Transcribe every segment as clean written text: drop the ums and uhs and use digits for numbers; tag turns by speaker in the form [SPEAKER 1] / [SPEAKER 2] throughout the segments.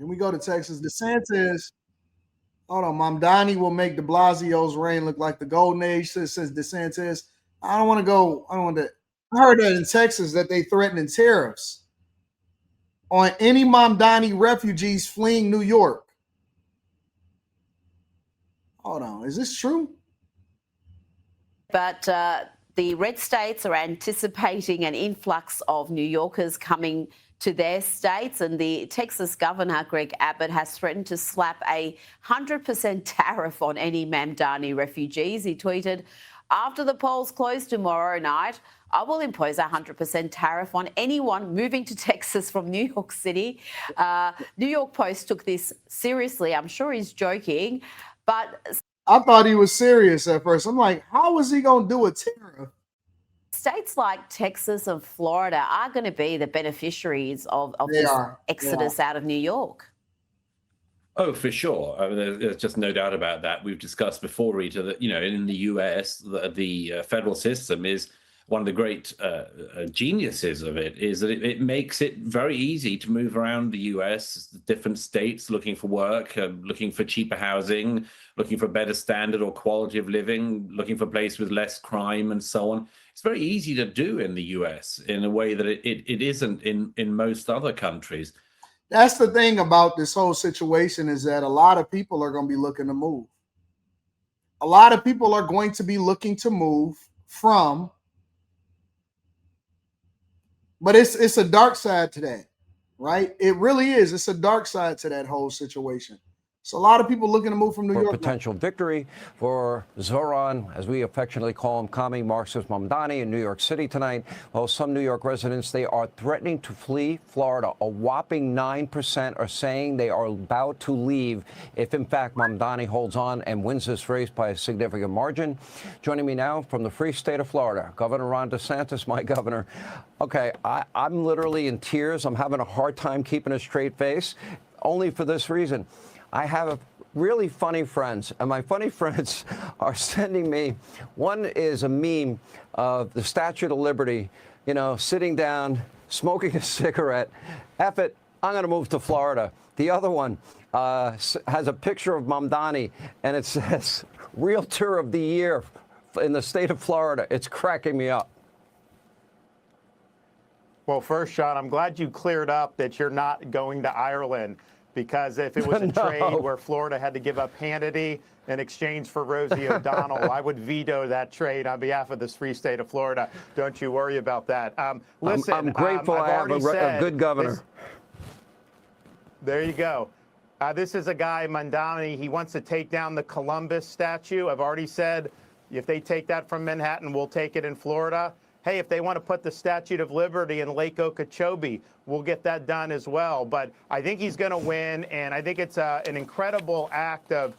[SPEAKER 1] Then we go to Texas. DeSantis, hold on, Mamdani will make de Blasio's reign look like the golden age, says DeSantis. I don't want to go. I don't want to. I heard that in Texas that they threatening tariffs on any Mamdani refugees fleeing New York. Hold on, is this true?
[SPEAKER 2] But the red states are anticipating an influx of New Yorkers coming to their states, and the Texas governor, Greg Abbott, has threatened to slap a 100% tariff on any Mamdani refugees. He tweeted, "After the polls close tomorrow night, I will impose a 100% tariff on anyone moving to Texas from New York City." New York Post took this seriously. I'm sure he's joking, but
[SPEAKER 1] I thought he was serious at first. I'm like, how is he going to do a tariff?
[SPEAKER 2] states like Texas and Florida are going to be the beneficiaries of this exodus out of New York.
[SPEAKER 3] Oh, for sure. I mean, there's just no doubt about that. We've discussed before, Rita, that, in the US, the federal system is one of the great geniuses of it is that it makes it very easy to move around the US, different states looking for work, looking for cheaper housing, looking for better standard or quality of living, looking for places with less crime and so on. It's very easy to do in the US in a way that it isn't in most other countries.
[SPEAKER 1] That's the thing about this whole situation is that a lot of people are going to be looking to move. A lot of people are going to be looking to move from, but it's a dark side to that, right? It really is. It's a dark side to that whole situation. So a lot of people looking to move from New York.
[SPEAKER 4] Potential victory for Zoran, as we affectionately call him, commie Marxist Mamdani in New York City tonight. Well, some New York residents, they are threatening to flee Florida. A whopping 9% are saying they are about to leave if, in fact, Mamdani holds on and wins this race by a significant margin. Joining me now from the free state of Florida, Governor Ron DeSantis, my governor. Okay, I'm literally in tears. I'm having a hard time keeping a straight face, only for this reason. I have really funny friends, and my funny friends are sending me, one is a meme of the Statue of Liberty, sitting down, smoking a cigarette. F it, I'm going to move to Florida. The other one has a picture of Mamdani, and it says, Realtor of the Year in the state of Florida. It's cracking me up.
[SPEAKER 5] Well, first, Sean, I'm glad you cleared up that you're not going to Ireland. Because if it was a trade where Florida had to give up Hannity in exchange for Rosie O'Donnell, I would veto that trade on behalf of this free state of Florida. Don't you worry about that. Listen,
[SPEAKER 4] I'm grateful I have a good governor.
[SPEAKER 5] There you go. This is a guy, Mamdani. He wants to take down the Columbus statue. I've already said if they take that from Manhattan, we'll take it in Florida. Hey, if they want to put the Statue of Liberty in Lake Okeechobee, we'll get that done as well. But I think he's going to win, and I think it's an incredible act of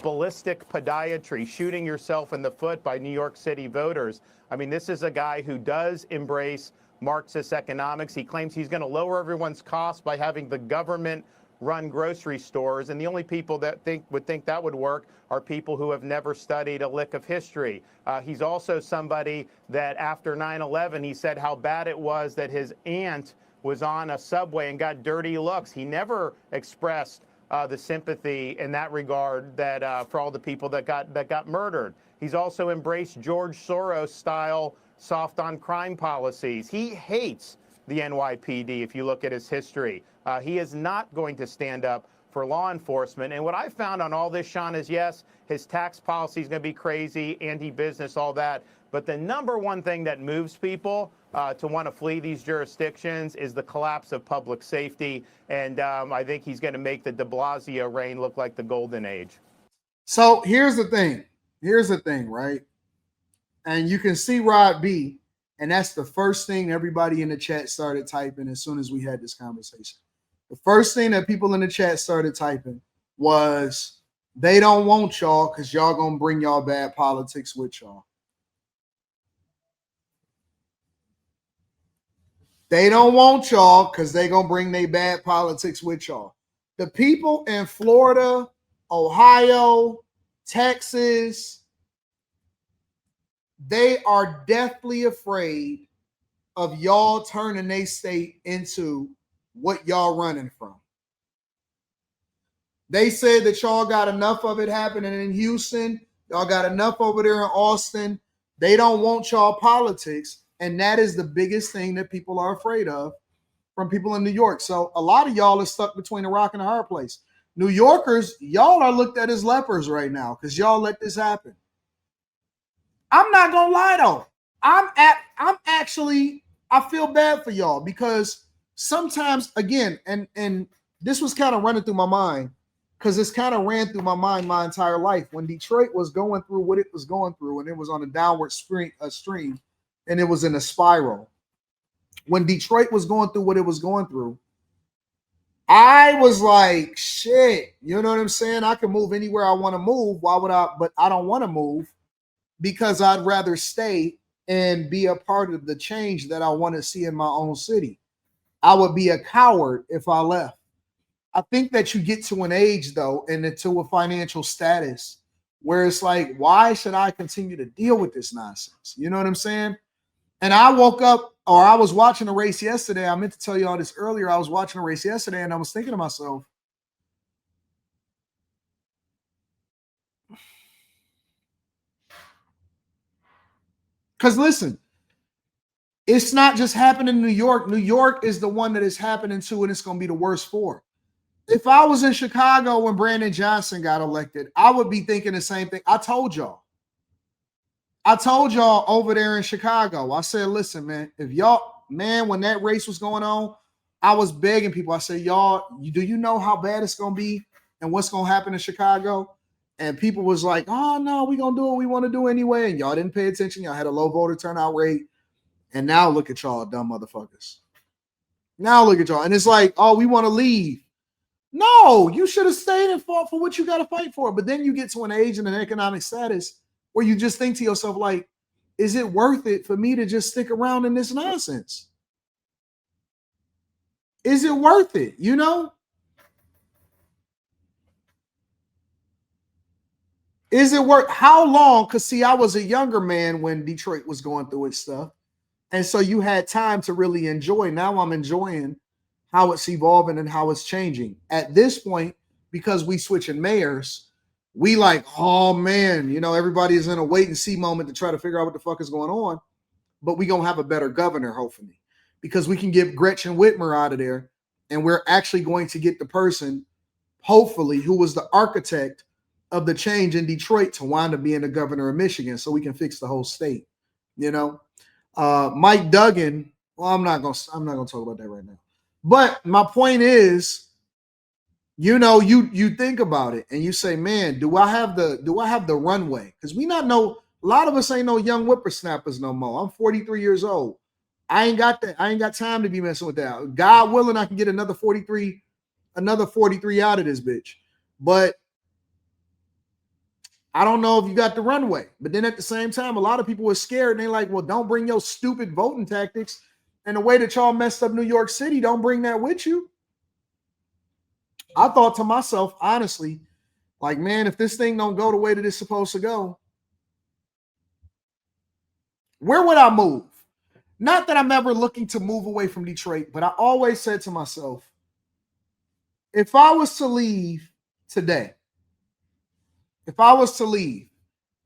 [SPEAKER 5] ballistic podiatry, shooting yourself in the foot by New York City voters. I mean, this is a guy who does embrace Marxist economics. He claims he's going to lower everyone's costs by having the government run grocery stores, and the only people that would think that would work are people who have never studied a lick of history. He's also somebody that after 9/11, he said how bad it was that his aunt was on a subway and got dirty looks. He never expressed the sympathy in that regard that for all the people that got murdered. He's also embraced George Soros-style soft on crime policies. He hates the NYPD if you look at his history. He is not going to stand up for law enforcement. And what I found on all this, Sean, is yes, his tax policy is going to be crazy, anti-business, all that. But the number one thing that moves people to want to flee these jurisdictions is the collapse of public safety. And I think he's going to make the de Blasio reign look like the golden age.
[SPEAKER 1] So here's the thing. Here's the thing, right? And you can see Rod B. And that's the first thing everybody in the chat started typing as soon as we had this conversation. The first thing that people in the chat started typing was they don't want y'all because y'all going to bring y'all bad politics with y'all. They don't want y'all because they going to bring their bad politics with y'all. The people in Florida, Ohio, Texas, they are deathly afraid of y'all turning their state into what y'all running from. They said that y'all got enough of it happening in Houston. Y'all got enough over there in Austin. They don't want y'all politics. And that is the biggest thing that people are afraid of from people in New York. So a lot of y'all are stuck between a rock and a hard place. New Yorkers, y'all are looked at as lepers right now because y'all let this happen. I'm not gonna lie though. I feel bad for y'all because sometimes, again, and this was kind of running through my mind because it's kind of ran through my mind my entire life. When Detroit was going through what it was going through, and it was on a downward stream, and it was in a spiral. When Detroit was going through what it was going through, I was like, shit, you know what I'm saying? I can move anywhere I want to move. Why would I? But I don't want to move because I'd rather stay and be a part of the change that I want to see in my own city. I would be a coward if I left. I think that you get to an age, though, and into a financial status where it's like, why should I continue to deal with this nonsense? You know what I'm saying? And I woke up, or I was watching a race yesterday. I meant to tell you all this earlier. I was watching a race yesterday, and I was thinking to myself, because listen, it's not just happening in New York. New York is the one that it's happening to, and it's going to be the worst for. If I was in Chicago when Brandon Johnson got elected, I would be thinking the same thing. I told y'all over there in Chicago, I said, listen, man, if y'all, man, when that race was going on, I was begging people. I said, y'all, do you know how bad it's going to be and what's going to happen in Chicago? And people was like, oh, no, we're going to do what we want to do anyway. And y'all didn't pay attention. Y'all had a low voter turnout rate. And now look at y'all, dumb motherfuckers. Now look at y'all. And it's like, oh, we want to leave. No, you should have stayed and fought for what you got to fight for. But then you get to an age and an economic status where you just think to yourself, like, is it worth it for me to just stick around in this nonsense? Is it worth it? You know? Is it worth how long? Because see, I was a younger man when Detroit was going through its stuff. And so you had time to really enjoy. Now I'm enjoying how it's evolving and how it's changing. At this point, because we switching mayors, we like, oh man, you know, everybody is in a wait and see moment to try to figure out what the fuck is going on. But we're going to have a better governor, hopefully, because we can get Gretchen Whitmer out of there. And we're actually going to get the person, hopefully, who was the architect of the change in Detroit to wind up being the governor of Michigan so we can fix the whole state, you know? Mike Duggan, well, I'm not gonna talk about that right now. But my point is, you know, you think about it and you say, man, do I have the runway? Because we not know, a lot of us ain't no young whippersnappers no more. I'm 43 years old. I ain't got that. I ain't got time to be messing with that. God willing, I can get another 43 out of this bitch. But I don't know if you got the runway. But then at the same time, a lot of people are scared and they're like, well, don't bring your stupid voting tactics and the way that y'all messed up New York City. Don't bring that with you. I thought to myself, honestly, like, man, if this thing don't go the way that it's supposed to go, where would I move? Not that I'm ever looking to move away from Detroit, but I always said to myself, if I was to leave today, if I was to leave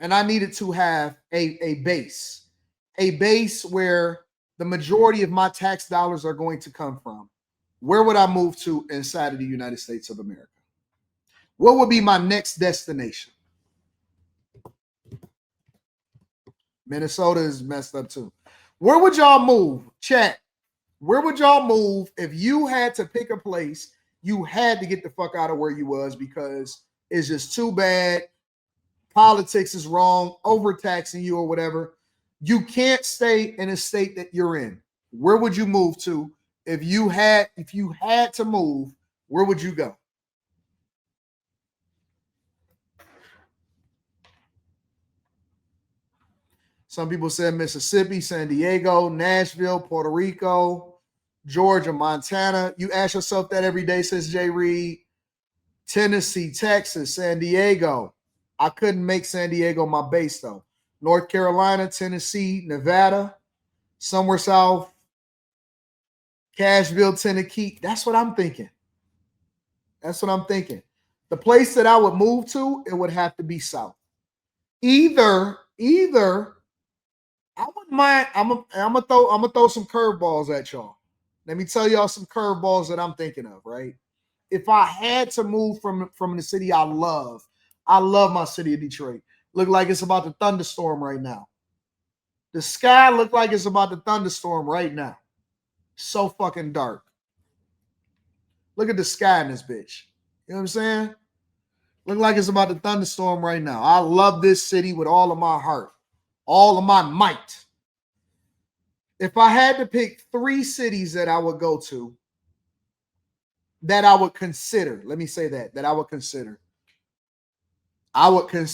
[SPEAKER 1] and I needed to have a base where the majority of my tax dollars are going to come from, where would I move to inside of the United States of America? What would be my next destination? Minnesota is messed up too. Where would y'all move? Chat. Where would y'all move if you had to pick a place? You had to get the fuck out of where you was because it's just too bad. Politics is wrong, overtaxing you or whatever. You can't stay in a state that you're in. Where would you move to if you had to move? Where would you go? Some people said Mississippi, San Diego, Nashville, Puerto Rico, Georgia, Montana. You ask yourself that every day, says Jay Reed. Tennessee, Texas, San Diego. I couldn't make San Diego my base, though. North Carolina, Tennessee, Nevada, somewhere south, Cashville, Tennessee. That's what I'm thinking. The place that I would move to, it would have to be south. Either I wouldn't mind. I'm gonna throw some curveballs at y'all. Let me tell y'all some curveballs that I'm thinking of, right? If I had to move from the city I love my city of Detroit. Look like it's about to thunderstorm right now. The sky look like it's about to thunderstorm right now. So fucking dark. Look at the sky in this bitch. You know what I'm saying? Look like it's about to thunderstorm right now. I love this city with all of my heart, all of my might. If I had to pick 3 cities that I would go to, that I would consider, let me say that I would consider. I'm gonna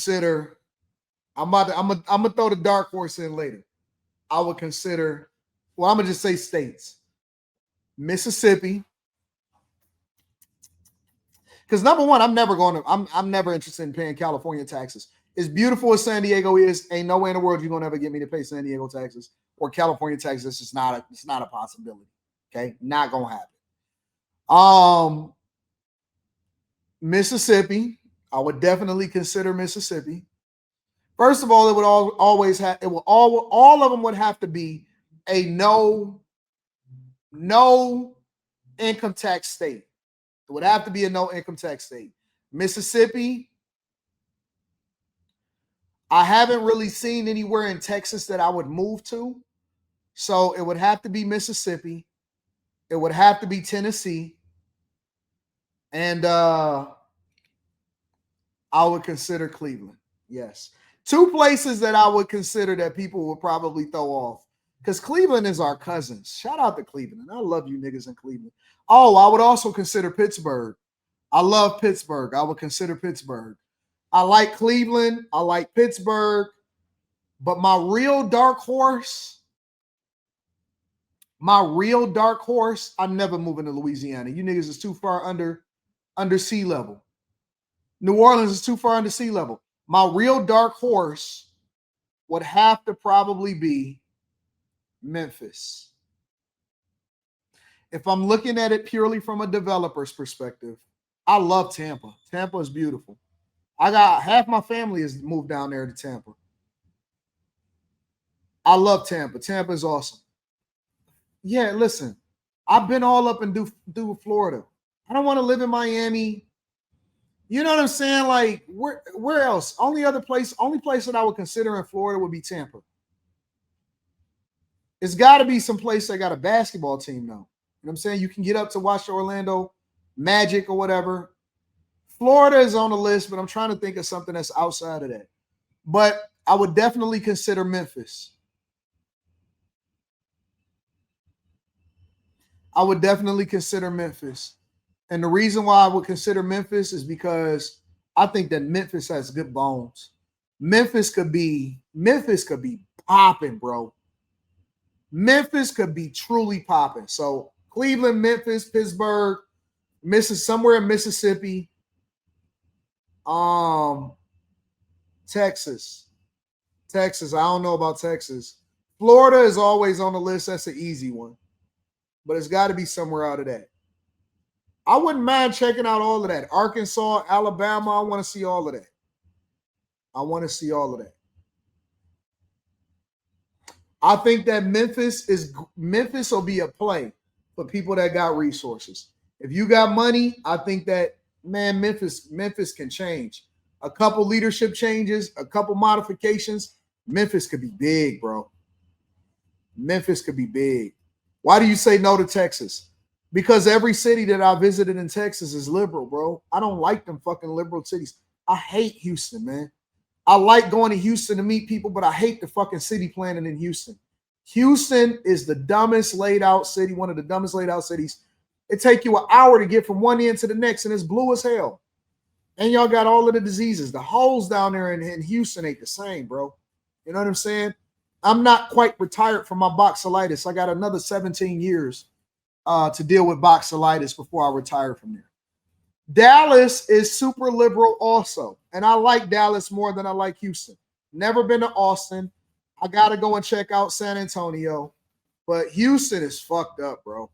[SPEAKER 1] throw the dark horse in later. I would consider, well, I'm gonna just say states. Mississippi. Because number one, I'm never interested in paying California taxes. As beautiful as San Diego is, ain't no way in the world you're gonna ever get me to pay San Diego taxes or California taxes. It's just not a possibility. Okay, not gonna happen. Mississippi, I would definitely consider Mississippi. First of all, it would all of them would have to be a no income tax state. It would have to be a no income tax state. Mississippi, I haven't really seen anywhere in Texas that I would move to. So it would have to be Mississippi. It would have to be Tennessee. And I would consider Cleveland. Yes. 2 places that I would consider that people would probably throw off. Because Cleveland is our cousins. Shout out to Cleveland. I love you niggas in Cleveland. Oh, I would also consider Pittsburgh. I love Pittsburgh. I would consider Pittsburgh. I like Cleveland. I like Pittsburgh. But my real dark horse, I'm never moving to Louisiana. You niggas is too far under sea level. New Orleans is too far under sea level. My real dark horse would have to probably be Memphis. If I'm looking at it purely from a developer's perspective, I love Tampa. Tampa is beautiful. I got half my family has moved down there to Tampa. I love Tampa. Tampa is awesome. Yeah, listen, I've been all up and do Florida. I don't want to live in Miami. You know what I'm saying? Like, where else? Only place that I would consider in Florida would be Tampa. It's got to be some place that got a basketball team, though. You know what I'm saying? You can get up to watch the Orlando Magic or whatever. Florida is on the list, but I'm trying to think of something that's outside of that. But I would definitely consider Memphis. I would definitely consider Memphis. And the reason why I would consider Memphis is because I think that Memphis has good bones. Memphis could be popping, bro. Memphis could be truly popping. So Cleveland, Memphis, Pittsburgh, somewhere in Mississippi, Texas. I don't know about Texas. Florida is always on the list. That's an easy one. But it's got to be somewhere out of that. I wouldn't mind checking out all of that. Arkansas, Alabama, I want to see all of that. I think that Memphis will be a play for people that got resources. If you got money, I think that, man, Memphis can change. A couple leadership changes, a couple modifications, Memphis could be big, bro. Memphis could be big. Why do you say no to Texas? Because every city that I visited in Texas is liberal, bro. I don't like them fucking liberal cities. I hate Houston, man. I like going to Houston to meet people, but I hate the fucking city planning in Houston. Houston is the dumbest laid out city, one of the dumbest laid out cities. It take you an hour to get from one end to the next, and it's blue as hell. And y'all got all of the diseases. The holes down there in Houston ain't the same, bro. You know what I'm saying? I'm not quite retired from my boxelitis. I got another 17 years to deal with boxelitis before I retire from there. Dallas is super liberal also. And I like Dallas more than I like Houston. Never been to Austin. I got to go and check out San Antonio. But Houston is fucked up, bro.